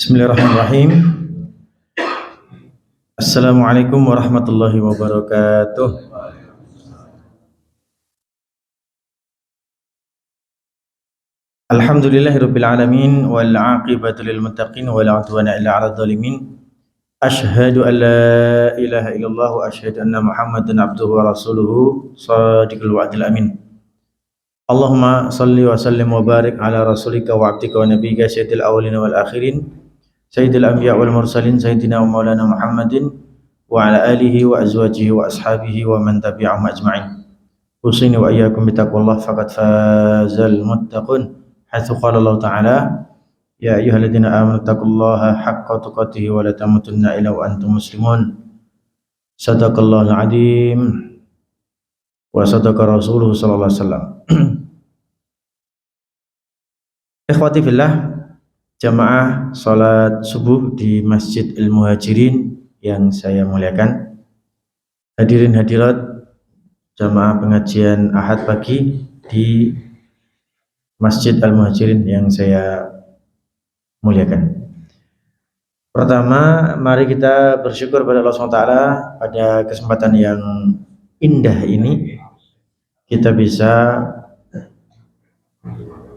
Bismillahirrahmanirrahim. Assalamualaikum warahmatullahi wabarakatuh. Alhamdulillahirabbil alamin wal 'aqibatu lil muttaqin wala 'udwana illa 'alal zalimin. Asyhadu an la ilaha illallah wa asyhadu anna Muhammadan abduhu wa rasuluhu shadiqul wa'dil amin. Allahumma salli wa sallim wa barik ala rasulika wa 'abdika wa nabiyyika sayyidil awwalin wal akhirin sayyidil anbiya wal mursalin sayyidina wa maulana Muhammadin wa ala alihi wa azwajihi wa ashabihi wa man tabi'ahum ajma'in. Usini wa iyyakum bittaqwallah faqad fazal muttaqun. Haitsu qala Allah ta'ala ya ayyuhalladzina amanu taqullaha haqqa tuqatih wa la tamutunna illa wa antum muslimun. Sadaqallahul adzim wa sadaqa rasuluhu sallallahu alaihi wasallam. Ikhwati fillah, jamaah salat subuh di Masjid Al-Muhajirin yang saya muliakan, hadirin hadirat jamaah pengajian Ahad pagi di Masjid Al-Muhajirin yang saya muliakan. Pertama, mari kita bersyukur pada Allah SWT pada kesempatan yang indah ini kita bisa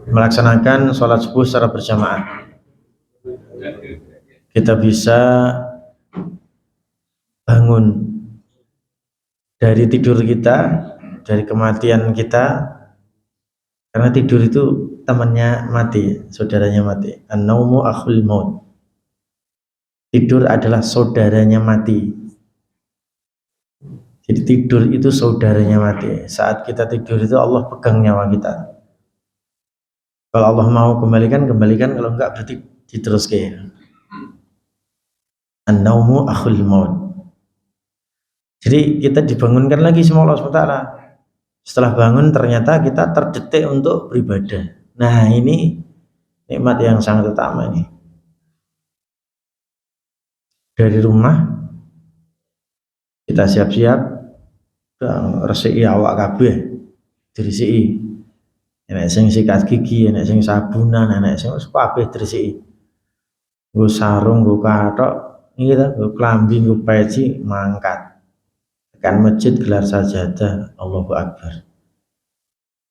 melaksanakan sholat subuh secara berjamaah. Kita bisa bangun dari tidur kita, dari kematian kita, karena tidur itu temannya mati, saudaranya mati. An-naumu akhul maut. Tidur adalah saudaranya mati. Jadi tidur itu saudaranya mati. Saat kita tidur itu Allah pegang nyawa kita. Kalau Allah mau kembalikan, kalau enggak berarti diteruskan. An-naumu akhul maut. Jadi kita dibangunkan lagi sama Allah SWT. Setelah bangun ternyata kita terdetik untuk beribadah. Nah, ini nikmat yang sangat utama ini. Dari rumah kita siap-siap resiki awak kabeh, diresiki. Enek sing sikat gigi, enek sing sabunan, enek sing kabeh diresiki. Nggo sarung, nggo kathok, iki ta, nggo klambi, nggo peci, mangkat. Tekan masjid gelar sajadah, Allahu Akbar.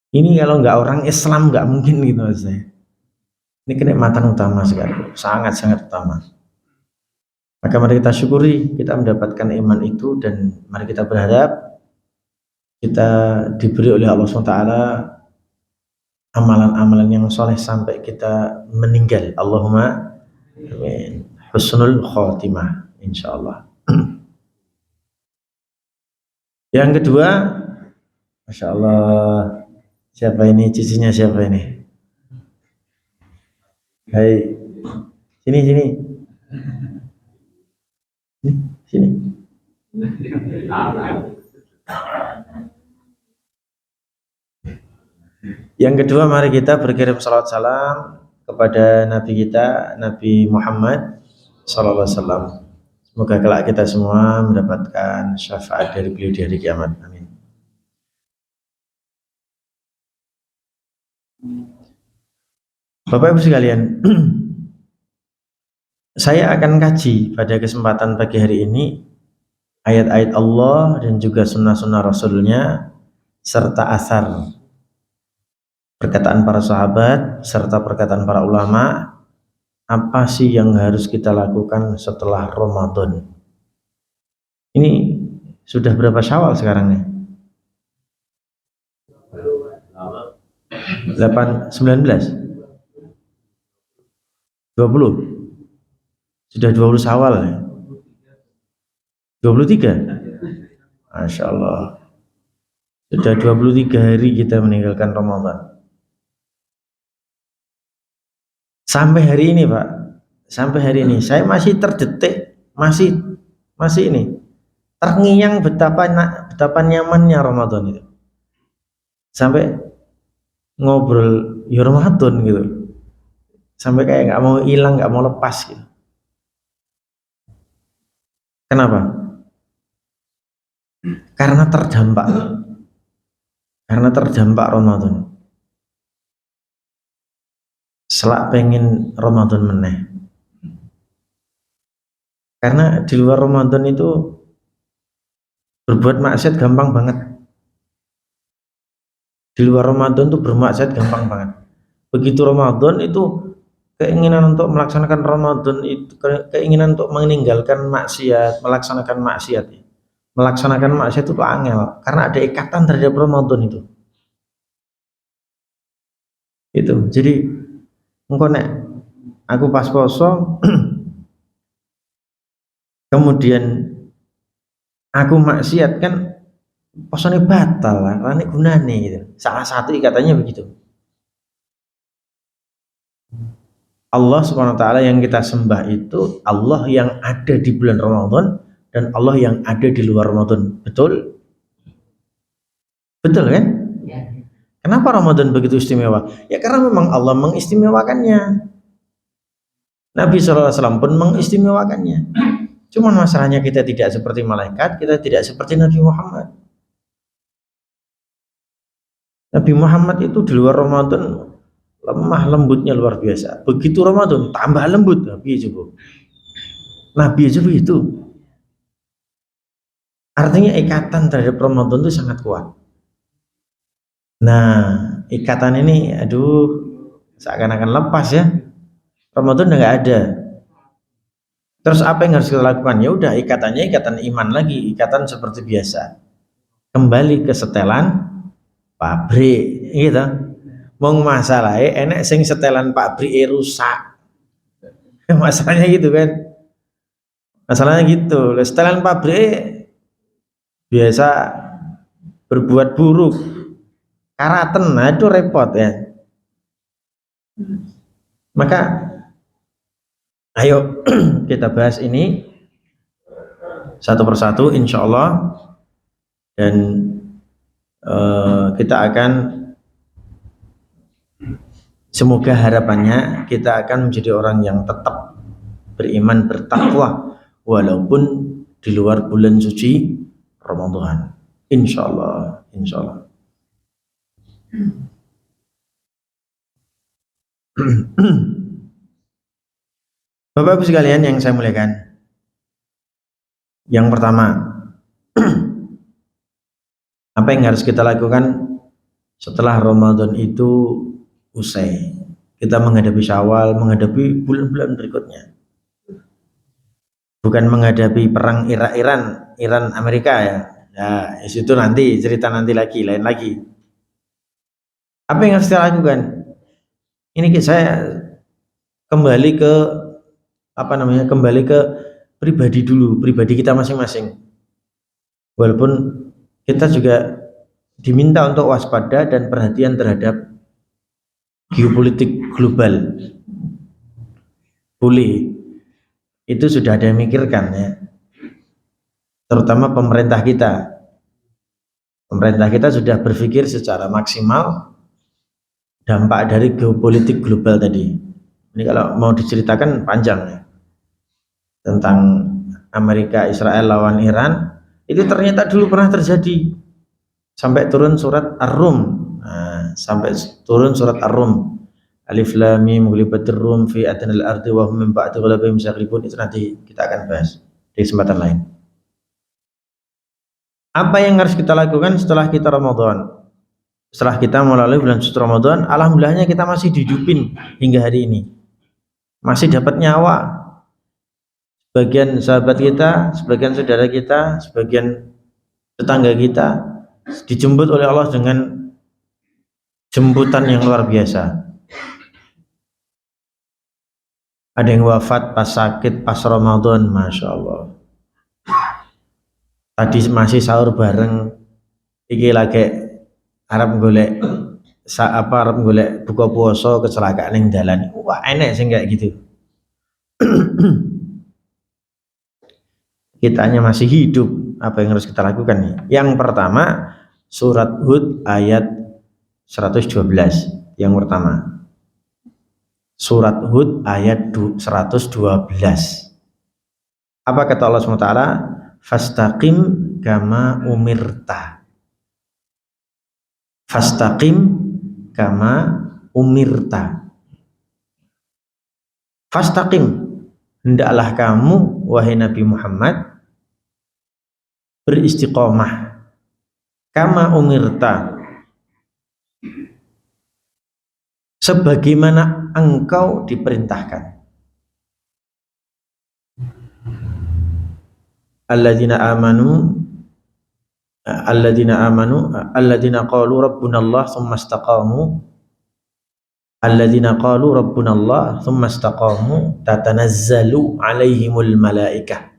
Ini kalau nggak orang Islam nggak mungkin gitu maksudnya. Ini kenikmatan utama sekali, sangat-sangat utama. Maka mari kita syukuri kita mendapatkan iman itu, dan mari kita berharap kita diberi oleh Allah SWT amalan-amalan yang soleh sampai kita meninggal. Allahumma amin. Husnul khotimah insyaallah. Yang kedua, Masya Allah, siapa ini? Cicinya siapa ini? Hai, sini. Sini. Yang kedua, mari kita berkirim salawat salam kepada Nabi kita, Nabi Muhammad sallallahu alaihi wasallam. Semoga kelak kita semua mendapatkan syafaat dari beliau di hari kiamat. Amin. Bapak Ibu sekalian, saya akan kaji pada kesempatan pagi hari ini ayat-ayat Allah dan juga sunnah-sunnah Rasulnya serta asar perkataan para sahabat serta perkataan para ulama. Apa sih yang harus kita lakukan setelah Ramadan? Ini sudah berapa Syawal sekarang nih? 19? 20? Sudah 20 Syawal ya? 23? Masya Allah. Sudah 23 hari kita meninggalkan Ramadan. Sampai hari ini Pak, sampai hari ini saya masih terdetik, masih ini terngiang betapa nyamannya Ramadan itu. Sampai ngobrol ya Ramadan gitu, sampai kayak nggak mau hilang, nggak mau lepas gitu. Kenapa? Karena terdampak Ramadan. Selak pengen Ramadan meneh. Karena di luar Ramadan itu berbuat maksiat gampang banget. Di luar Ramadan tuh bermaksiat gampang banget. Begitu Ramadan itu keinginan untuk melaksanakan Ramadan itu, keinginan untuk meninggalkan maksiat, melaksanakan maksiat itu angel karena ada ikatan terhadap Ramadan itu. Jadi engko nek aku pas poso kemudian aku maksiat kan posone batal lah, nek gunane gitu. Salah satu ikatannya begitu. Allah Subhanahu wa taala yang kita sembah itu Allah yang ada di bulan Ramadan dan Allah yang ada di luar Ramadan. Betul? Betul kan? Kenapa Ramadan begitu istimewa? Ya karena memang Allah mengistimewakannya. Nabi SAW pun mengistimewakannya. Cuman masalahnya kita tidak seperti malaikat, kita tidak seperti Nabi Muhammad. Nabi Muhammad itu di luar Ramadan lemah lembutnya luar biasa. Begitu Ramadan tambah lembut. Nabi aja begitu. Artinya ikatan terhadap Ramadan itu sangat kuat. Nah, ikatan ini aduh seakan-akan lepas ya. Ramadan udah nggak ada. Terus apa yang harus kita lakukan? Ya udah ikatannya ikatan iman lagi, ikatan seperti biasa. Kembali ke setelan pabrik gitu. Mau masalahnya enek sing setelan pabrik rusak. Masalahnya gitu kan. Masalahnya gitu. Setelan pabrik biasa berbuat buruk. Karaten, nah itu repot ya. Maka ayo kita bahas ini satu persatu insya Allah dan kita akan semoga harapannya kita akan menjadi orang yang tetap beriman bertakwa walaupun di luar bulan suci Ramadan. Insya Allah, insya Allah. Bapak Ibu sekalian yang saya muliakan, yang pertama, apa yang harus kita lakukan setelah Ramadan itu usai? Kita menghadapi Syawal, menghadapi bulan-bulan berikutnya. Bukan menghadapi perang Iran Amerika ya. Nah, itu nanti cerita nanti lagi, lain lagi. Apa yang harus kita lakukan? Ini saya kembali ke kembali ke pribadi dulu, pribadi kita masing-masing. Walaupun kita juga diminta untuk waspada dan perhatian terhadap geopolitik global. Boleh, itu sudah ada yang mikirkan ya. Terutama pemerintah kita. Pemerintah kita sudah berpikir secara maksimal dampak dari geopolitik global tadi. Ini kalau mau diceritakan panjang ya. Tentang Amerika Israel lawan Iran, itu ternyata dulu pernah terjadi. Sampai turun surat Ar-Rum. Nah, sampai turun surat Ar-Rum. Alif Lam Mim ghulibatir Rum fi adnal ardi wa hum min ba'di ghalabihim saghlibun. Itu nanti kita akan bahas di kesempatan lain. Apa yang harus kita lakukan setelah kita Ramadan? Setelah kita melalui bulan suci Ramadan, alhamdulillahnya kita masih dihidupin hingga hari ini. Masih dapat nyawa. Sebagian sahabat kita, sebagian saudara kita, sebagian tetangga kita dijemput oleh Allah dengan jemputan yang luar biasa. Ada yang wafat pas sakit, pas Ramadan, Masya Allah. Tadi masih sahur bareng, iki lagi Arab golek buka puasa kecelakaan yang dalan. Wah enak sih kayak gitu. Kitanya masih hidup, apa yang harus kita lakukan nih? Yang pertama, surat Hud ayat 112. Yang pertama, surat Hud ayat 112. Apa kata Allah SWT? Fastaqim kama umirta. Fastaqim kama umirta. Fastaqim, hendaklah kamu wahai Nabi Muhammad, beristiqomah kama umirta, sebagaimana engkau diperintahkan. Alladzina amanu alladzina qalu rabbunallah tsumma istaqamu, alladzina qalu rabbunallah tsumma istaqamu tatanazzalu alaihimul malaikah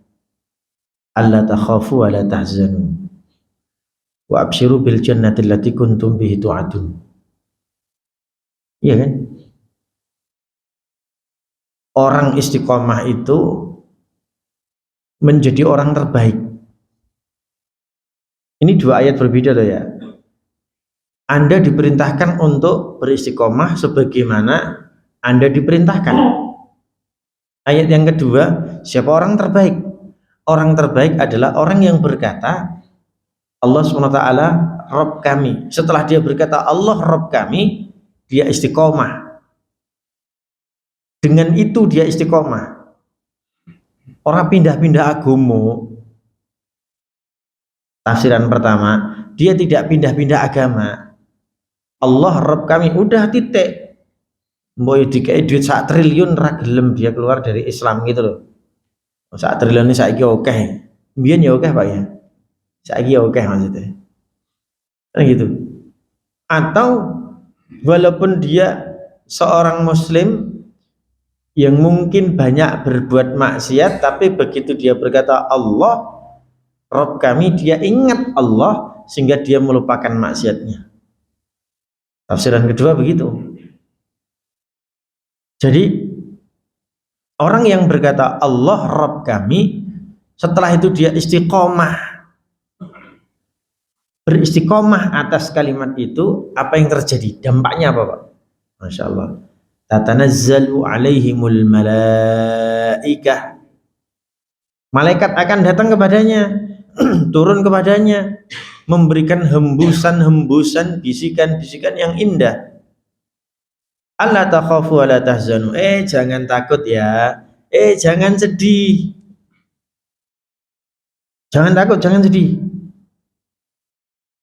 alla takhafu wa la tahzanu wa abshiru bil jannati allati kuntum bihi tu'adun. Iya kan? Orang istiqomah itu menjadi orang terbaik. Ini dua ayat berbeda loh ya. Anda diperintahkan untuk beristiqomah sebagaimana Anda diperintahkan. Ayat yang kedua, siapa orang terbaik? Orang terbaik adalah orang yang berkata Allah SWT Rabb kami. Setelah dia berkata Allah Rabb kami, dia istiqomah. Dengan itu dia istiqomah. Orang pindah-pindah agama. Tafsiran pertama, dia tidak pindah-pindah agama. Allah Rabb kami, udah titik. Mbok dikai duit 1 triliun ra gelem dia keluar dari Islam gitu loh. 1 triliun ini saiki oke. Mbiyen ya oke Pak ya. Saiki ya oke maksudnya. Kan gitu. Atau walaupun dia seorang muslim yang mungkin banyak berbuat maksiat, tapi begitu dia berkata Allah Rabb kami, dia ingat Allah sehingga dia melupakan maksiatnya. Tafsiran kedua begitu. Jadi orang yang berkata Allah Rabb kami, setelah itu dia istiqomah, beristiqomah atas kalimat itu, apa yang terjadi? Dampaknya apa Pak? Masya Allah. Tatanazzalu alaihimul malaikah, malaikat akan datang kepadanya, turun kepadanya, memberikan hembusan-hembusan, bisikan-bisikan yang indah. Alla takhafu wa la tahzanu, jangan takut ya, jangan sedih, jangan takut, jangan sedih.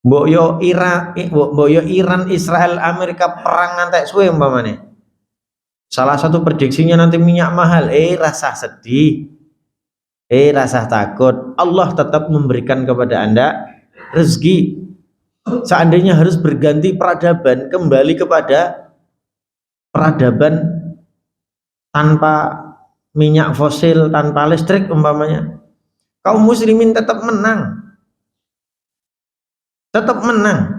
Mbok yo Iran, Israel, Amerika perang ngantek suwe umpamane. Salah satu prediksinya nanti minyak mahal, rasa sedih, rasa takut. Allah tetap memberikan kepada Anda rezeki. Seandainya harus berganti peradaban, kembali kepada peradaban tanpa minyak fosil, tanpa listrik umpamanya, kaum muslimin tetap menang. Tetap menang.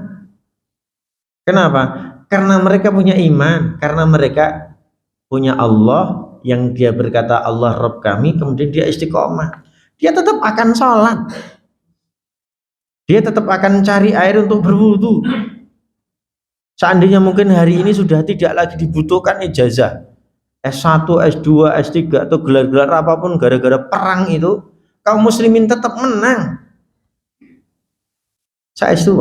Kenapa? Karena mereka punya iman, karena mereka punya Allah yang dia berkata Allah Rabb kami, kemudian dia istiqomah. Dia tetap akan sholat, dia tetap akan cari air untuk berwudu. Seandainya mungkin hari ini sudah tidak lagi dibutuhkan ijazah S1, S2, S3 atau gelar-gelar apapun gara-gara perang itu, kaum muslimin tetap menang. Saya S2.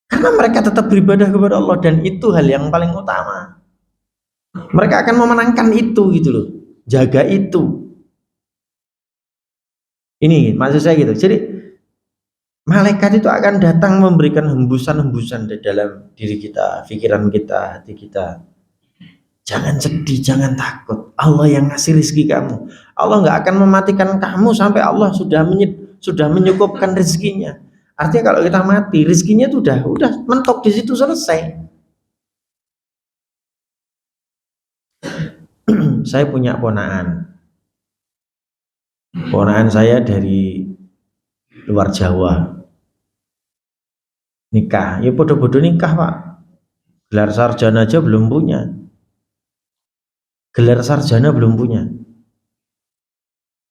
Karena mereka tetap beribadah kepada Allah, dan itu hal yang paling utama. Mereka akan memenangkan itu gitu loh. Jaga itu. Ini maksud saya gitu. Jadi malaikat itu akan datang memberikan hembusan-hembusan di dalam diri kita, pikiran kita, hati kita. Jangan sedih, jangan takut. Allah yang ngasih rezeki kamu. Allah nggak akan mematikan kamu sampai Allah sudah menyukupkan rezekinya. Artinya kalau kita mati, rezekinya itu udah mentok di situ, selesai. Saya punya ponakan saya dari luar Jawa, nikah, ya bodoh-bodoh nikah Pak, gelar sarjana aja belum punya,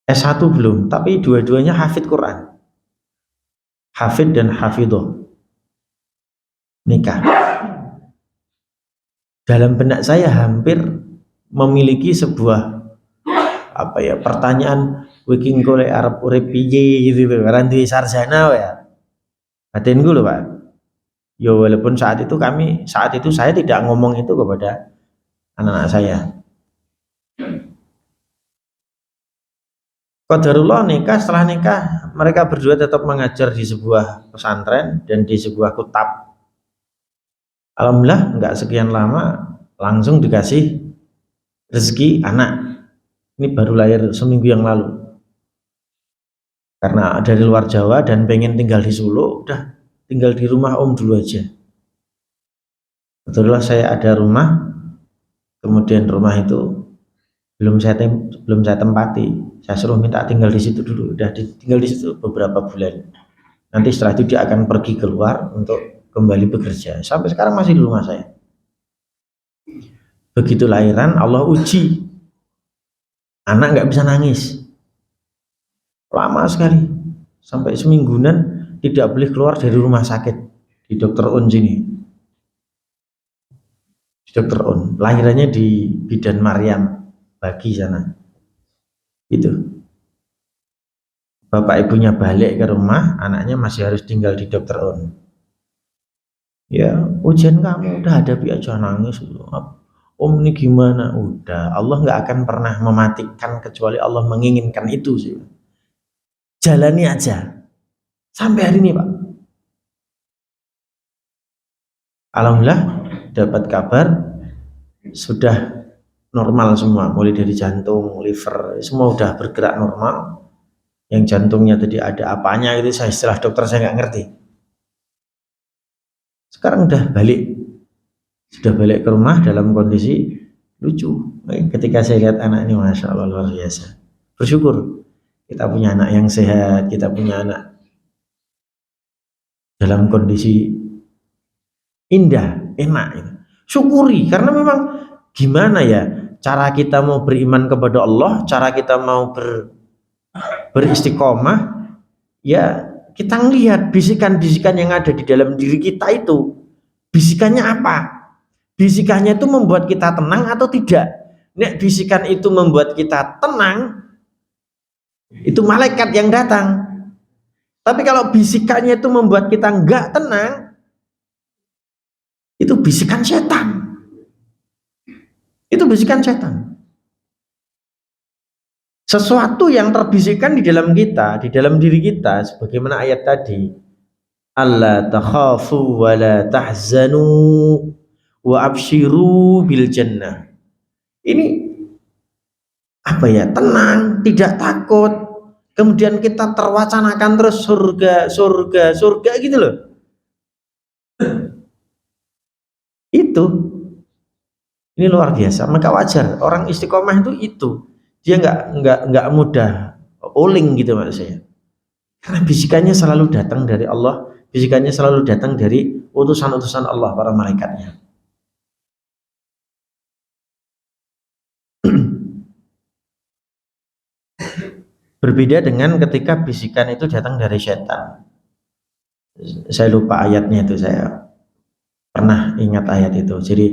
S1 belum, tapi dua-duanya hafid Quran, hafid dan hafidhoh, nikah. Dalam benak saya hampir memiliki sebuah pertanyaan, wiking kole Arab urip piye gitu loh, ora duwe sarjana ya. Batinku loh Pak. Ya walaupun saat itu saya tidak ngomong itu kepada anak-anak saya. Qadarullah nikah, setelah nikah mereka berdua tetap mengajar di sebuah pesantren dan di sebuah kutab. Alhamdulillah nggak sekian lama langsung dikasih rezeki anak. Ini baru lahir seminggu yang lalu. Karena dari luar Jawa dan pengen tinggal di Solo, udah tinggal di rumah Om dulu aja. Betullah saya ada rumah, kemudian rumah itu belum saya tempati, saya suruh minta tinggal di situ dulu, udah tinggal di situ beberapa bulan. Nanti setelah itu dia akan pergi keluar untuk kembali bekerja. Sampai sekarang masih di rumah saya. Begitu lahiran Allah uji, anak nggak bisa nangis, lama sekali, sampai semingguan tidak boleh keluar dari rumah sakit di Dokter Un sini. Dokter Un, lahirannya di Bidan Maryam Bagi sana. Itu. Bapak ibunya balik ke rumah, anaknya masih harus tinggal di Dokter Un. Ya, ujian kamu udah hadapi aja, nangis. Om ini gimana? Udah, Allah nggak akan pernah mematikan kecuali Allah menginginkan itu sih. Jalani aja. Sampai hari ini, Pak. Alhamdulillah dapat kabar sudah normal semua, mulai dari jantung, liver, semua udah bergerak normal. Yang jantungnya tadi ada apanya itu saya istilah dokter saya nggak ngerti. Sekarang udah balik, sudah balik ke rumah dalam kondisi lucu. Ketika saya lihat anak ini, masya Allah luar biasa. Bersyukur kita punya anak yang sehat, kita punya anak dalam kondisi indah, enak. Syukuri, karena memang gimana ya cara kita mau beriman kepada Allah, cara kita mau beristiqomah, ya kita ngelihat bisikan-bisikan yang ada di dalam diri kita itu, bisikannya apa? Bisikannya itu membuat kita tenang atau tidak? Nek bisikan itu membuat kita tenang, itu malaikat yang datang. Tapi kalau bisikannya itu membuat kita enggak tenang, itu bisikan setan. Itu bisikan setan. Sesuatu yang terbisikkan di dalam kita, di dalam diri kita, sebagaimana ayat tadi, alla takhafu wa la tahzanu wa abshiru bil jannah. Ini apa ya? Tenang, tidak takut. Kemudian kita terwacanakan terus surga, surga, surga gitu loh. Itu ini luar biasa. Maka wajar orang istiqomah itu dia nggak mudah oling gitu maksud saya. Karena bisikannya selalu datang dari Allah, bisikannya selalu datang dari utusan-utusan Allah, para malaikatnya. Berbeda dengan ketika bisikan itu datang dari setan. Saya lupa ayatnya itu, saya pernah ingat ayat itu. Jadi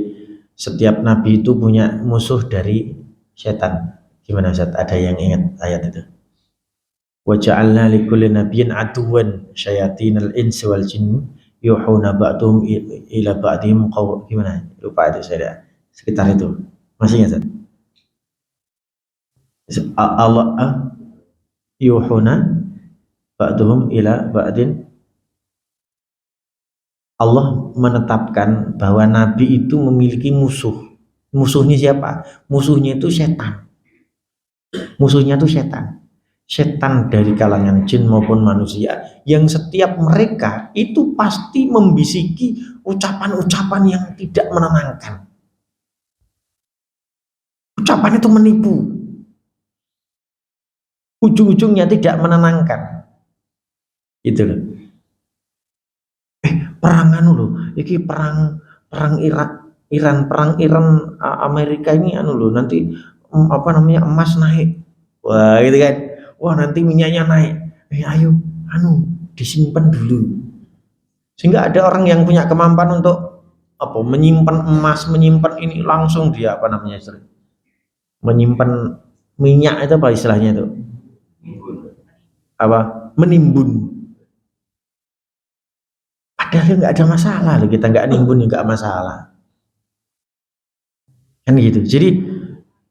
setiap nabi itu punya musuh dari setan. Gimana Ustaz? Ada yang ingat ayat itu? Wa ja'alna likulli nabiyyin aduwan syayatinal insi wal jinn yuhuna ba'dhum ila ba'dihim gimana? Lupa itu saya. Sekitar itu. Masih ingat? Allah yuhuna ba'dhum ila ba'din. Allah menetapkan bahwa nabi itu memiliki musuh. Musuhnya siapa? Musuhnya itu setan. Musuhnya itu setan. Setan dari kalangan jin maupun manusia, yang setiap mereka itu pasti membisiki ucapan-ucapan yang tidak menenangkan. Ucapan itu menipu, ujung-ujungnya tidak menenangkan. Itu loh. Perang anu loh, iki perang Iran Amerika ini anu loh, nanti apa namanya, emas naik. Wah, gitu kan. Wah, nanti minyaknya naik. Ayo anu disimpan dulu. Sehingga ada orang yang punya kemampuan untuk apa? Menyimpan emas, menyimpan ini, langsung dia apa namanya, menyimpan minyak itu apa istilahnya itu? Apa? Menimbun. Padahal nggak ada masalah loh, kita nggak nimbun nggak masalah. Kan gitu. Jadi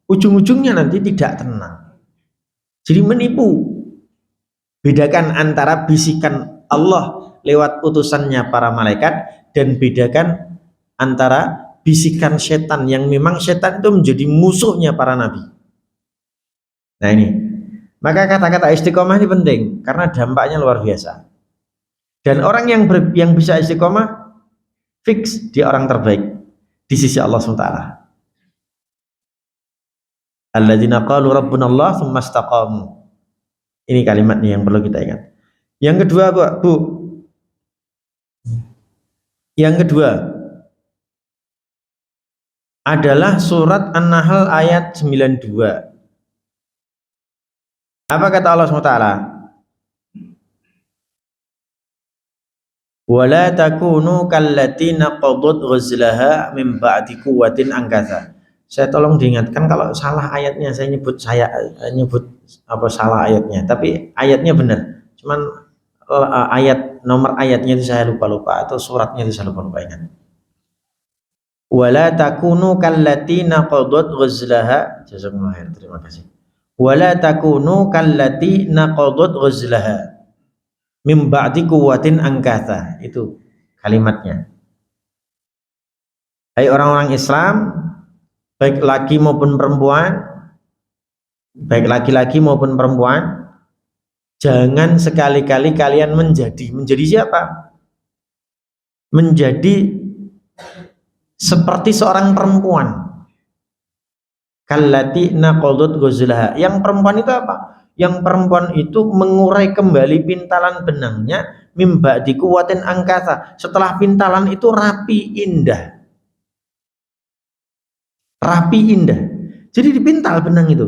ujung-ujungnya nanti tidak tenang. Jadi menipu. Bedakan antara bisikan Allah lewat utusannya para malaikat dan bedakan antara bisikan setan yang memang setan itu menjadi musuhnya para nabi. Nah ini, maka kata-kata istiqomah ini penting karena dampaknya luar biasa. Dan orang yang bisa istiqomah fix dia orang terbaik di sisi Allah SWT. Alladzina qalu rabbuna Allah tsumma istaqamu. Ini kalimatnya yang perlu kita ingat. Yang kedua, Bu. Yang kedua adalah surat An-Nahl ayat 92. Apa kata Allah SWT? Wala takunu kallati naqadat ghazlaha min ba'di quwwatin angkatha. Saya tolong diingatkan kalau salah ayatnya, saya nyebut apa salah ayatnya, tapi ayatnya benar. Cuman ayat nomor ayatnya itu saya lupa atau suratnya itu saya lupa ingat. Wala takunu kallati naqadat ghazlaha. Jazakumullah khair. Terima kasih. Wala takunu kallati naqadat ghazlaha mim ba'di quwwatin angkatha. Itu kalimatnya. Hai orang-orang Islam, baik laki maupun perempuan, baik laki-laki maupun perempuan, jangan sekali-kali kalian menjadi siapa? Menjadi seperti seorang perempuan. Kallati naqadat ghazlaha. Yang perempuan itu apa? Yang perempuan itu mengurai kembali pintalan benangnya mimba di kuwatin angkasa. Setelah pintalan itu rapi indah. Rapi indah. Jadi dipintal benang itu.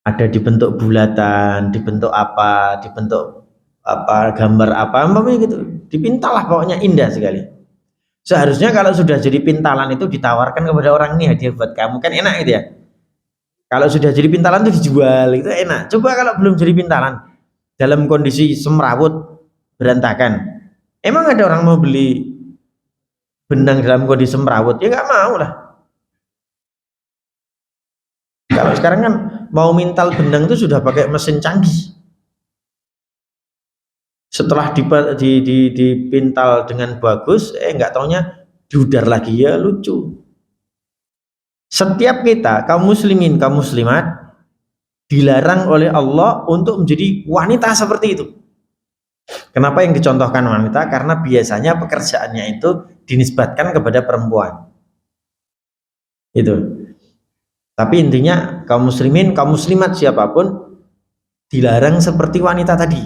Ada dibentuk bulatan, dibentuk apa, gambar apa, umpamanya gitu. Dipintal lah pokoknya indah sekali. Seharusnya kalau sudah jadi pintalan itu ditawarkan kepada orang, ini hadiah buat kamu, kan enak gitu ya. Kalau sudah jadi pintalan itu dijual, itu enak. Coba kalau belum jadi pintalan, dalam kondisi semrawut, berantakan, emang ada orang mau beli benang dalam kondisi semrawut? Ya nggak mau lah. Kalau sekarang kan mau mintal benang itu sudah pakai mesin canggih. Setelah dipintal dengan bagus, nggak taunya diudar lagi, ya lucu. Setiap kita, kaum muslimin, kaum muslimat, dilarang oleh Allah untuk menjadi wanita seperti itu. Kenapa yang dicontohkan wanita? Karena biasanya pekerjaannya itu dinisbatkan kepada perempuan. Itu. Tapi intinya kaum muslimin, kaum muslimat siapapun dilarang seperti wanita tadi.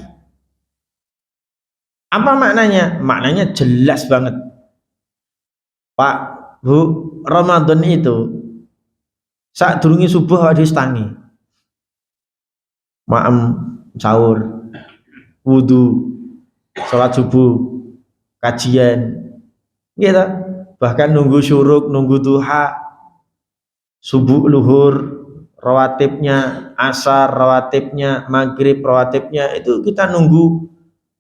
Apa maknanya? Maknanya jelas banget. Pak, Bu, Ramadan itu saat durungi subuh hadis tangi. Ma'am sahur, wudu, sholat subuh, kajian, gitu. Bahkan nunggu syuruk, nunggu duha, subuh luhur, rawatibnya, asar rawatibnya, maghrib rawatibnya, itu kita nunggu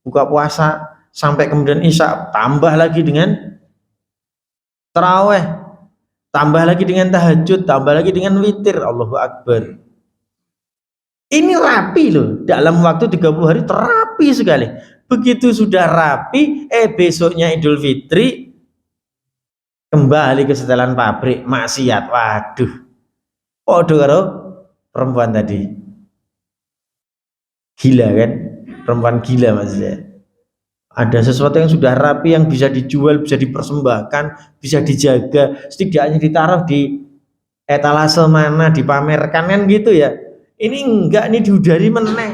buka puasa sampai kemudian isya, tambah lagi dengan taraweh, tambah lagi dengan tahajud, tambah lagi dengan witir. Allahu Akbar. Ini rapi loh, dalam waktu 30 hari terapi sekali. Begitu sudah rapi, besoknya Idul Fitri kembali ke setelan pabrik, maksiat. Waduh, podo karo perempuan tadi. Gila kan? Perempuan gila maksudnya. Ada sesuatu yang sudah rapi, yang bisa dijual, bisa dipersembahkan, bisa dijaga, setidaknya ditaruh di etalase mana, dipamerkan kan gitu ya. Ini enggak, ini diudari meneh.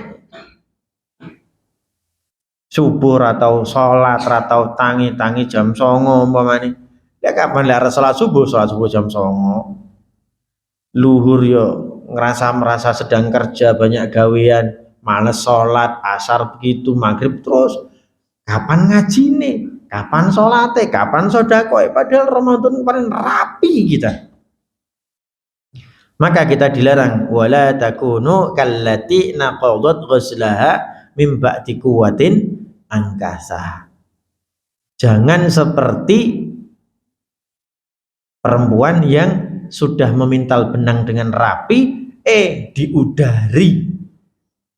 Subuh atau sholat atau tangi jam 09.00 umpamanya. Ya kapan lah sholat subuh jam 09.00. Luhur yo merasa sedang kerja, banyak gawean, males sholat, asar begitu, maghrib terus. Kapan ngaji nih? Kapan sholatnya? Kapan sodakoi? Padahal Ramadan kemarin rapi kita. Maka kita dilarang, wala takunu kallati naqadat ghazlaha mim ba'di quwwatin angkasa. Jangan seperti perempuan yang sudah memintal benang dengan rapi, diudari,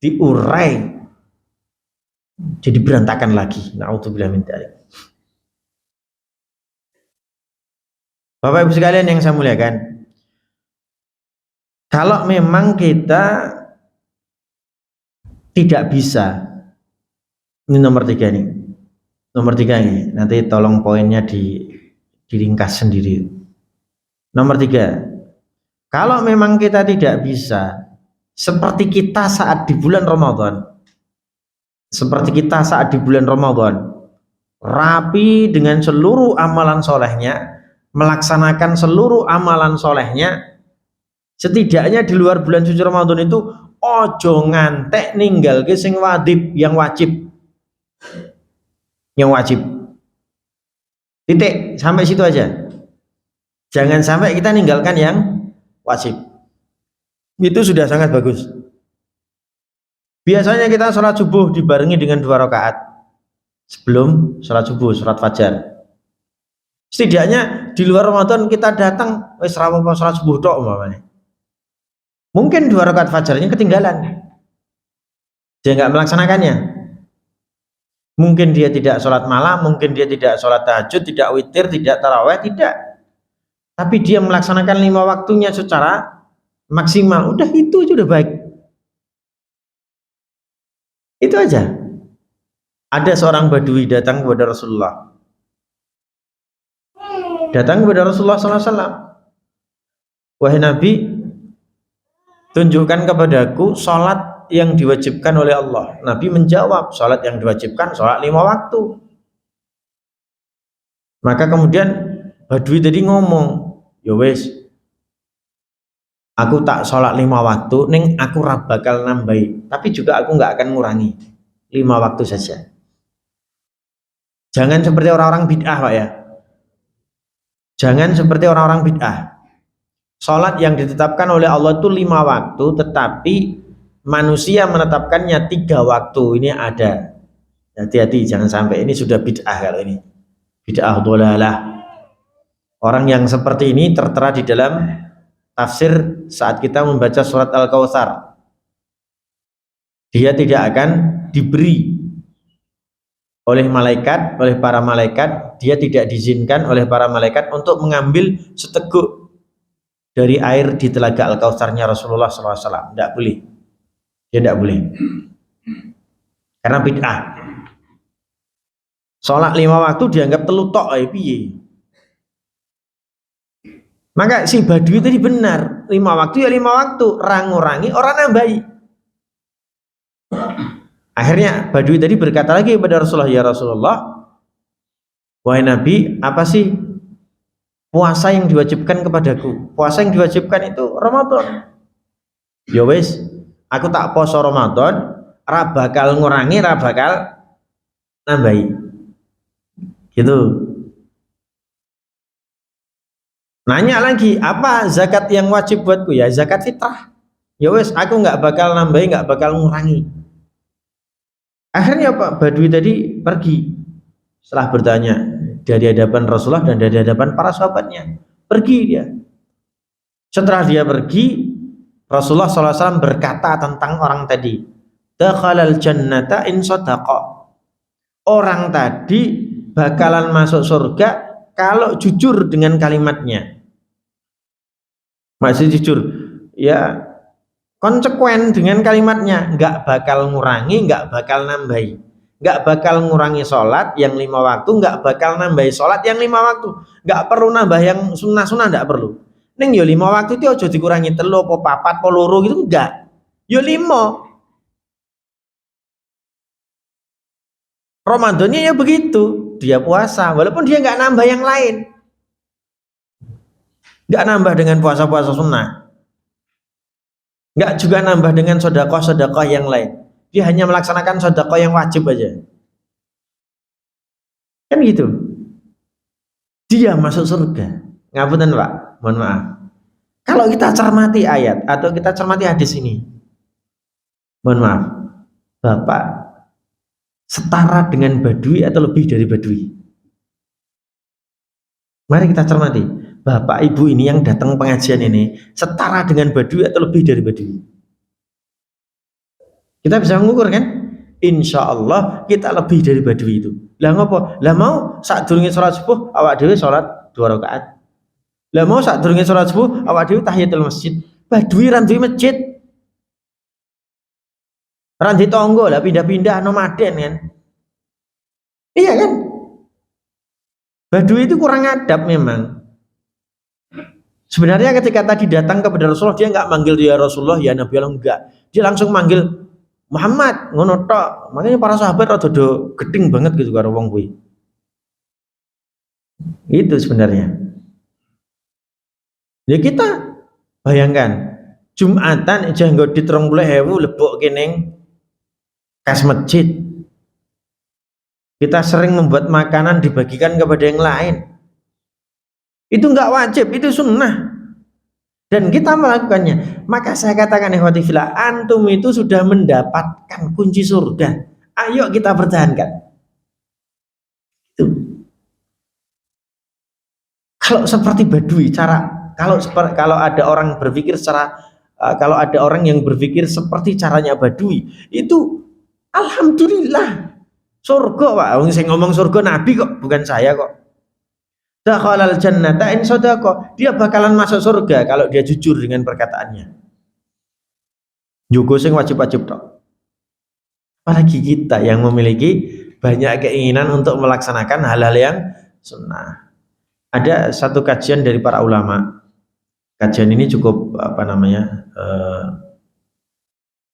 diurai, jadi berantakan lagi. Na'udzubillah min dzalik. Bapak Ibu sekalian yang saya muliakan, kalau memang kita tidak bisa, ini nomor 3 nih, nomor 3 nih, nanti tolong poinnya diringkas sendiri. Nomor 3, kalau memang kita tidak bisa seperti kita saat di bulan Ramadan, seperti kita saat di bulan Ramadan, rapi dengan seluruh amalan solehnya, melaksanakan seluruh amalan solehnya, setidaknya di luar bulan suci Ramadan itu ojo ngantek ninggal ke sing yang wajib, titik, sampai situ aja. Jangan sampai kita ninggalkan yang wajib. Itu sudah sangat bagus. Biasanya kita sholat subuh dibarengi dengan 2 rakaat sebelum sholat subuh, sholat fajar. Setidaknya di luar Ramadan kita datang wis ra apa sholat subuh tok umpamanya. Mungkin 2 rakaat fajarnya ketinggalan, dia nggak melaksanakannya. Mungkin dia tidak sholat malam, mungkin dia tidak sholat tahajud, tidak witir, tidak taraweh, tidak. Tapi dia melaksanakan 5 waktunya secara maksimal. Udah itu aja udah baik. Itu aja. Ada seorang badui datang kepada Rasulullah. Datang kepada Rasulullah SAW. Wahai Nabi, tunjukkan kepadaku sholat yang diwajibkan oleh Allah. Nabi menjawab, sholat yang diwajibkan sholat 5 waktu. Maka kemudian badui tadi ngomong, ya wes, aku tak sholat 5 waktu, ning aku ra bakal nambahi, tapi juga aku nggak akan ngurangi, 5 waktu saja. Jangan seperti orang-orang bid'ah, Pak ya. Jangan seperti orang-orang bid'ah. Sholat yang ditetapkan oleh Allah itu 5 waktu, tetapi manusia menetapkannya 3 waktu. Ini ada. Hati-hati, jangan sampai ini sudah bid'ah kalau ini. Bid'ah dhalalah. Orang yang seperti ini tertera di dalam tafsir saat kita membaca surat Al-Kautsar. Dia tidak akan diberi oleh malaikat, oleh para malaikat, dia tidak diizinkan oleh para malaikat untuk mengambil seteguk dari air di telaga Al-Kautsarnya Rasulullah SAW. Tidak boleh. Dia tidak boleh. Karena bid'ah. Sholat 5 waktu dianggap telu tok piye. Maka si badui tadi benar, 5 waktu ya 5 waktu, ngurangi orang nambahi. Akhirnya badui tadi berkata lagi kepada Rasulullah, ya Rasulullah, wahai Nabi, apa sih puasa yang diwajibkan kepadaku? Puasa yang diwajibkan itu Ramadan. Ya wis, aku tak poso Ramadan, ra bakal ngurangi, ra bakal nambahi. Gitu. Nanya lagi, apa zakat yang wajib buatku? Ya zakat fitrah. Ya wes, aku nggak bakal nambahi, nggak bakal ngurangi. Akhirnya Pak Badui tadi pergi setelah bertanya dari hadapan Rasulullah dan dari hadapan para sahabatnya. Pergi dia. Setelah dia pergi, Rasulullah SAW berkata tentang orang tadi, dakhalal jannata in sadaqa. Orang tadi bakalan masuk surga kalau jujur dengan kalimatnya. Masih jujur, ya konsekuen dengan kalimatnya, nggak bakal ngurangi, nggak bakal nambahi, nggak bakal ngurangi sholat yang 5 waktu, nggak bakal nambahi sholat yang 5 waktu, nggak perlu nambah yang sunnah-sunnah, nggak perlu. Neng yo 5 waktu itu aja dikurangi 3, 4, 4, loro gitu, enggak. Yo 5. Ramadannya ya begitu, dia puasa, walaupun dia nggak nambah yang lain, nggak nambah dengan puasa-puasa sunnah, nggak juga nambah dengan sedekah-sedekah yang lain. Dia hanya melaksanakan sedekah yang wajib aja. Kan gitu. Dia masuk surga. Ngapunten Pak, mohon maaf. Kalau kita cermati ayat atau kita cermati hadis ini, mohon maaf, Bapak setara dengan badui atau lebih dari badui? Mari kita cermati. Bapak Ibu ini yang datang pengajian ini setara dengan Badui atau lebih dari Badui? Kita bisa mengukur kan? Insya Allah kita lebih dari Badui itu. Lah ngopo? Lah mau saat durunge sholat subuh awak dewe sholat 2 rakaat. Lah mau saat durunge sholat subuh awak dewe tahiyatul masjid. Badui ra duwe masjid. Ra di tonggo lah pindah-pindah nomaden kan. Iya kan? Badui itu kurang adab memang. Sebenarnya ketika tadi datang kepada Rasulullah dia nggak manggil dia Rasulullah ya Nabi Allah, enggak. Dia langsung manggil Muhammad ngono tok. Makanya para sahabat rada do geding banget gitu karo wong kuwi. Itu sebenarnya. Ya kita bayangkan Jumatan aja nggo dit 30.000 lebok kening kas masjid. Kita sering membuat makanan dibagikan kepada yang lain. Itu enggak wajib, itu sunnah. Dan kita melakukannya. Maka saya katakan ikhwati fillah, antum itu sudah mendapatkan kunci surga. Ayo kita pertahankan. Itu. Kalau seperti Badui, kalau ada orang berpikir kalau ada orang yang berpikir seperti caranya Badui, itu alhamdulillah surga, Pak. Saya ngomong surga Nabi kok, bukan saya kok. Dakhalal jannata in sadaqa. Dia bakalan masuk surga kalau dia jujur dengan perkataannya. Juga sing wajib-wajib tok. Apalagi kita yang memiliki banyak keinginan untuk melaksanakan hal-hal yang sunnah. Ada satu kajian dari para ulama. Kajian ini cukup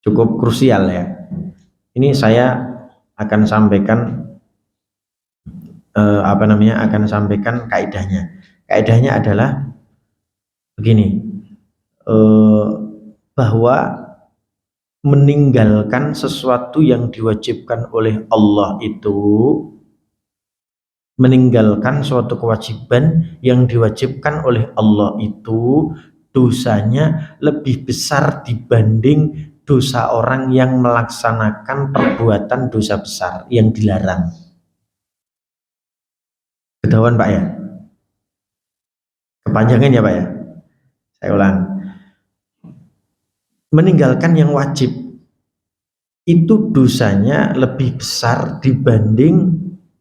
cukup krusial ya. Ini saya akan sampaikan akan sampaikan kaidahnya. Kaidahnya adalah begini, bahwa meninggalkan sesuatu yang diwajibkan oleh Allah itu, meninggalkan suatu kewajiban yang diwajibkan oleh Allah itu dosanya lebih besar dibanding dosa orang yang melaksanakan perbuatan dosa besar yang dilarang. Ketahuan Pak ya? Kepanjangan ya Pak ya? Saya ulang. Meninggalkan yang wajib itu dosanya lebih besar dibanding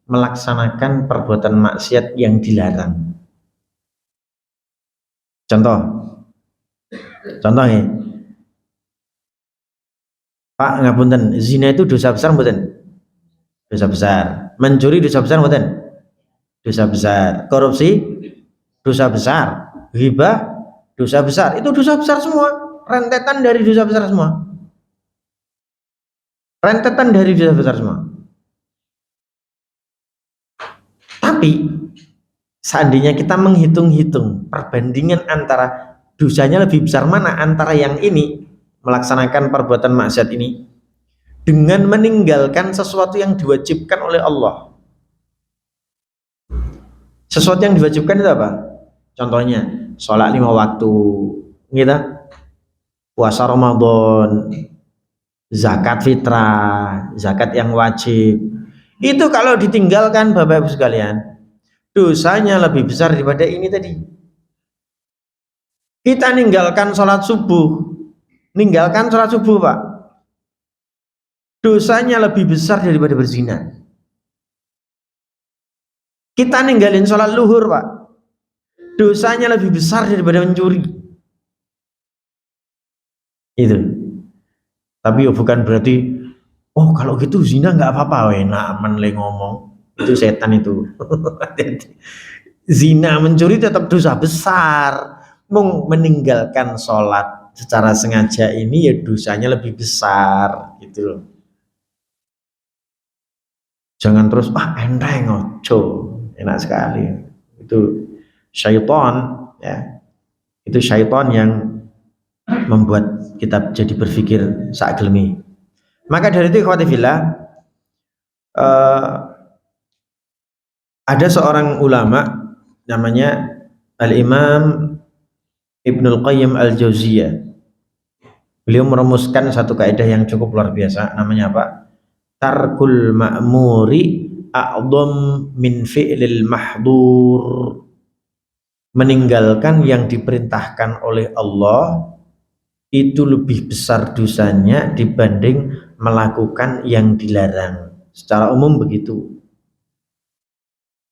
melaksanakan perbuatan maksiat yang dilarang. Contohnya, Pak ngapunten, zina itu dosa besar mboten? Dosa besar. Mencuri dosa besar mboten? Dosa besar. Korupsi dosa besar. Ghibah dosa besar. Itu dosa besar semua. Rentetan dari dosa besar semua. Rentetan dari dosa besar semua. Tapi seandainya kita menghitung-hitung perbandingan antara dosanya lebih besar mana antara yang ini melaksanakan perbuatan maksiat ini dengan meninggalkan sesuatu yang diwajibkan oleh Allah. Sesuatu yang diwajibkan itu apa? Contohnya sholat 5 waktu, gitu, puasa Ramadan, zakat fitrah, zakat yang wajib. Itu kalau ditinggalkan Bapak Ibu sekalian, dosanya lebih besar daripada ini tadi. Kita ninggalkan sholat subuh Pak, dosanya lebih besar daripada berzina. Kita ninggalin sholat luhur Pak, dosanya lebih besar daripada mencuri. Itu. Tapi bukan berarti oh kalau gitu zina nggak apa-apa, enak menle ngomong, itu setan itu. Zina mencuri tetap dosa besar. Meninggalkan sholat secara sengaja ini ya dosanya lebih besar gitu loh. Jangan terus enteng ojo, enak sekali. Itu syaitan ya. Itu syaitan yang membuat kita jadi berpikir sak gelemi. Maka dari itu ikhwati fillah, ada seorang ulama namanya Al-Imam Ibnul Qayyim Al-Jauziyah. Beliau merumuskan satu kaidah yang cukup luar biasa, namanya apa? Tarkul ma'muri a'dham min fi'lil mahdur. meninggalkan yang diperintahkan oleh Allah itu lebih besar dosanya dibanding melakukan yang dilarang. Secara umum begitu.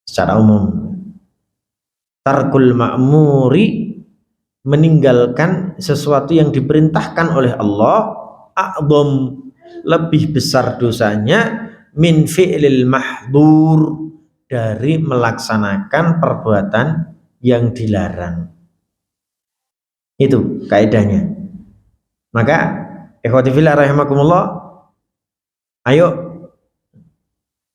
Secara umum. Tarkul ma'muri, meninggalkan sesuatu yang diperintahkan oleh Allah, a'dham, lebih besar dosanya, min fi'lil mahdur, dari melaksanakan perbuatan yang dilarang. Itu kaidahnya. Maka ikhwati fillah rahimakumullah, ayo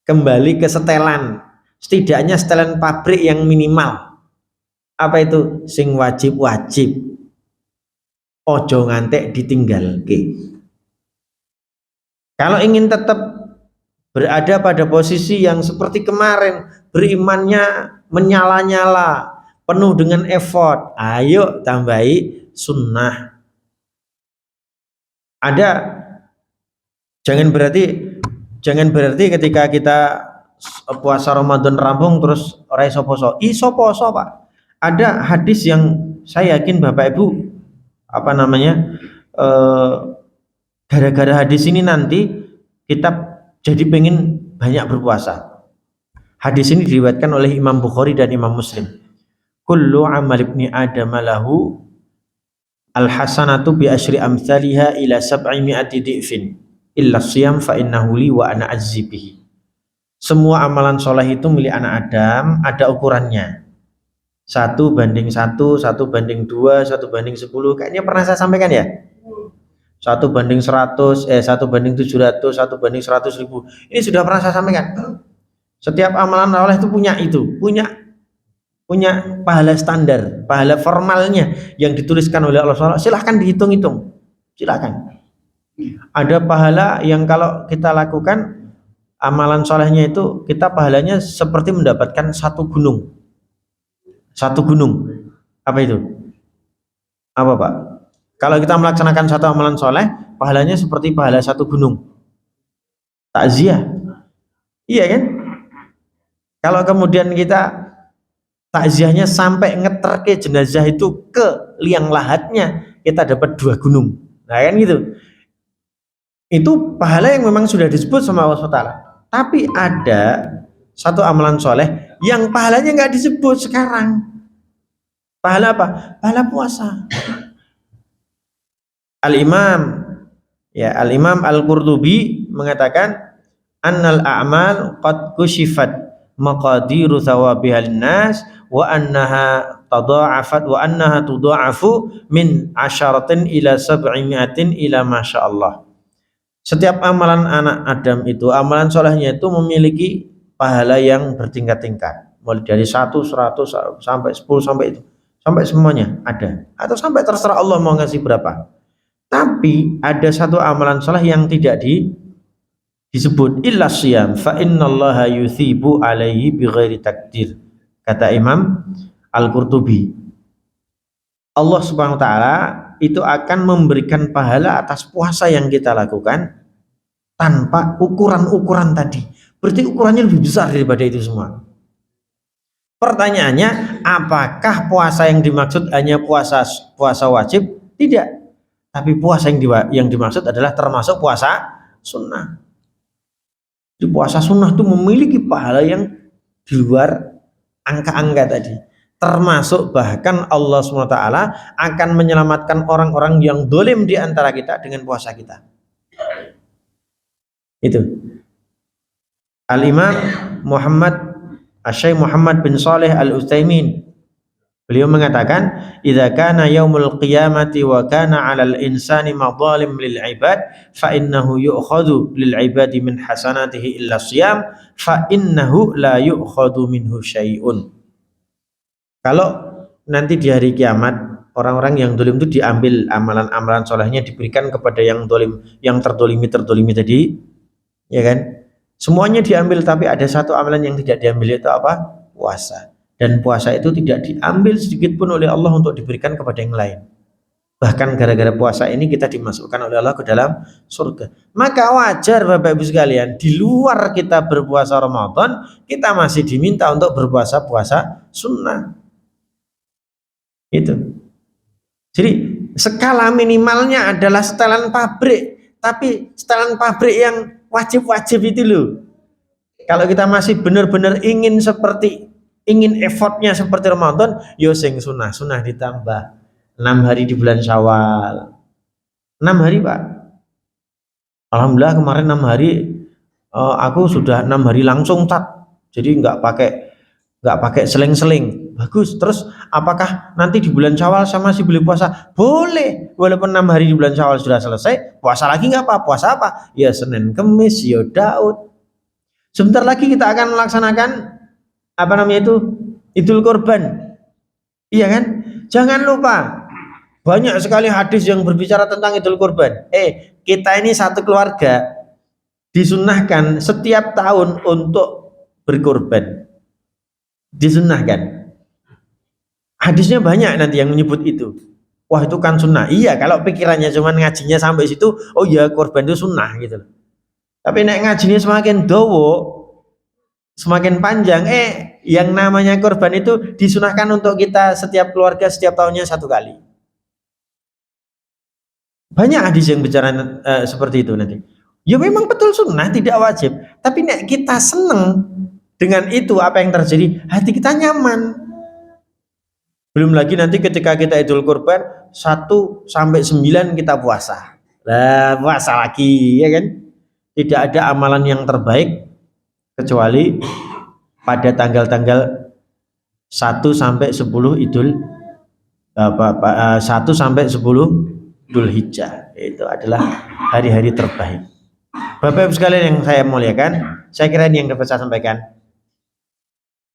kembali ke setelan, setidaknya setelan pabrik yang minimal. Apa itu? Sing wajib-wajib, ojo ngantek ditinggalke. Kalau ingin tetap berada pada posisi yang seperti kemarin, berimannya menyala-nyala, penuh dengan effort, ayo tambahi sunnah. Ada, jangan berarti ketika kita puasa Ramadan rampung terus ora iso poso. Iso poso, Pak. Ada hadis yang saya yakin Bapak Ibu gara-gara hadis ini nanti kita jadi pengen banyak berpuasa. Hadis ini diriwayatkan oleh Imam Bukhari dan Imam Muslim. Kullu amal ibni Adam lahu al-hasanatu bi asyri amsalha ila 700 di'fin illa siyam fa innahu li wa ana azzi bihi. Semua amalan soleh itu milik anak Adam, ada ukurannya. 1:1, 1:2, 1:10. Kayaknya pernah saya sampaikan ya. 1:100, 1:700, 1:100.000. Ini sudah pernah saya sampaikan. Setiap amalan soleh itu punya pahala standar, pahala formalnya yang dituliskan oleh Allah SWT. Silahkan dihitung-hitung, silahkan. Ada pahala yang kalau kita lakukan amalan solehnya itu, kita pahalanya seperti mendapatkan satu gunung. Apa itu? Apa, Pak? Kalau kita melaksanakan satu amalan soleh, pahalanya seperti pahala satu gunung. Takziah. Iya kan? Kalau kemudian kita takziahnya sampai ngeterke jenazah itu ke liang lahatnya, kita dapat 2 gunung. Nah kan gitu. Itu pahala yang memang sudah disebut sama Allah SWT. Tapi ada satu amalan soleh yang pahalanya nggak disebut sekarang. Pahala apa? Pahala puasa. Al-Imam Al-Qurtubi mengatakan annal a'mal qad kushifat maqadiru thawabiha linnas wa annaha tudha'afu min 10 ila 700 ila masyaallah. Setiap amalan anak Adam itu, amalan solehnya itu memiliki pahala yang bertingkat-tingkat, mulai dari 1, 100 sampai 10 sampai itu, sampai semuanya ada, atau sampai terserah Allah mau ngasih berapa. Tapi ada satu amalan soleh yang tidak disebut, illa siyam fa innallaha yuthibu alaihi bighairi takdir, kata Imam Al-Qurtubi. Allah Subhanahu wa taala itu akan memberikan pahala atas puasa yang kita lakukan tanpa ukuran-ukuran tadi. Berarti ukurannya lebih besar daripada itu semua. Pertanyaannya, apakah puasa yang dimaksud hanya puasa wajib? Tidak. Tapi puasa yang dimaksud adalah termasuk puasa sunnah. Di puasa sunnah itu memiliki pahala yang di luar angka-angka tadi. Termasuk bahkan Allah SWT akan menyelamatkan orang-orang yang dolim di antara kita dengan puasa kita. Itu Al-Imam Asy-Syaikh Muhammad bin Shalih Al-Utsaimin, beliau mengatakan, idza kana yaumul qiyamati wa kana 'alal insani madhalim lil 'ibad fa innahu yu'khadhu lil 'ibadi min hasanatihi illa shiyam fa innahu la yu'khadhu minhu syai'un. Kalau nanti di hari kiamat orang-orang yang dolim itu diambil amalan-amalan solehnya, diberikan kepada yang dolim, yang terdolimi tadi, ya kan? Semuanya diambil, tapi ada satu amalan yang tidak diambil, itu apa? Puasa. Dan puasa itu tidak diambil sedikit pun oleh Allah untuk diberikan kepada yang lain. Bahkan gara-gara puasa ini kita dimasukkan oleh Allah ke dalam surga. Maka wajar Bapak Ibu sekalian, di luar kita berpuasa Ramadan, kita masih diminta untuk berpuasa sunnah. Itu. Jadi skala minimalnya adalah setelan pabrik, tapi setelan pabrik yang wajib-wajib itu loh. Kalau kita masih benar-benar ingin effortnya seperti Ramadan, yo sing sunah ditambah 6 hari di bulan Syawal. 6 hari Pak. Alhamdulillah kemarin 6 hari aku sudah 6 hari langsung tat. Jadi nggak pakai seling-seling. Bagus. Terus apakah nanti di bulan Syawal saya masih boleh puasa? Boleh. Walaupun 6 hari di bulan Syawal sudah selesai, puasa lagi nggak apa? Puasa apa? Ya Senin, Kemis, ya Daud. Sebentar lagi kita akan melaksanakan apa namanya itu? Idul Kurban. Iya kan? Jangan lupa. Banyak sekali hadis yang berbicara tentang Idul Kurban. Kita ini satu keluarga disunahkan setiap tahun untuk berkurban. Disunahkan. Hadisnya banyak nanti yang menyebut itu. Wah itu kan sunnah. Iya kalau pikirannya cuma ngajinya sampai situ, oh ya kurban itu sunnah gitu. Tapi nek ngajinya semakin dowo, semakin panjang, yang namanya kurban itu disunahkan untuk kita setiap keluarga setiap tahunnya 1 kali. Banyak hadis yang bicara seperti itu nanti. Ya memang betul sunnah, tidak wajib. Tapi nek kita seneng dengan itu, apa yang terjadi? Hati kita nyaman. Belum lagi nanti ketika kita Idul Kurban 1 sampai 9 kita puasa. Lah puasa lagi, ya kan? Tidak ada amalan yang terbaik kecuali pada tanggal-tanggal 1 sampai 10 Idul 1 sampai 10 Dhul Hijjah. Itu adalah hari-hari terbaik. Bapak Ibu sekalian yang saya muliakan, saya kira ini yang dapat saya sampaikan.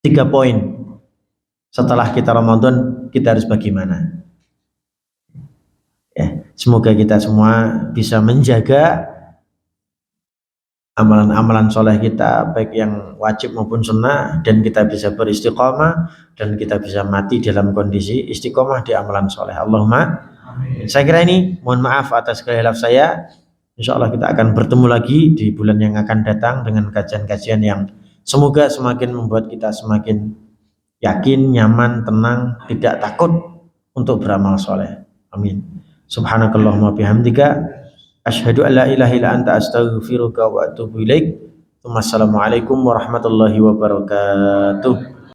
3 poin. Setelah kita Ramadan, kita harus bagaimana? Ya, semoga kita semua bisa menjaga amalan-amalan soleh kita, baik yang wajib maupun sunnah, dan kita bisa beristiqomah, dan kita bisa mati dalam kondisi istiqomah di amalan soleh. Allahumma amin. Saya kira ini, mohon maaf atas khilaf saya. Insya Allah kita akan bertemu lagi di bulan yang akan datang dengan kajian-kajian yang semoga semakin membuat kita semakin yakin, nyaman, tenang, tidak takut untuk beramal soleh. Amin. Subhanakallahumma bihamdika asyhadu an la ilaha illa anta astaghfiruka wa atubu ilaik. Wassalamualaikum warahmatullahi wabarakatuh.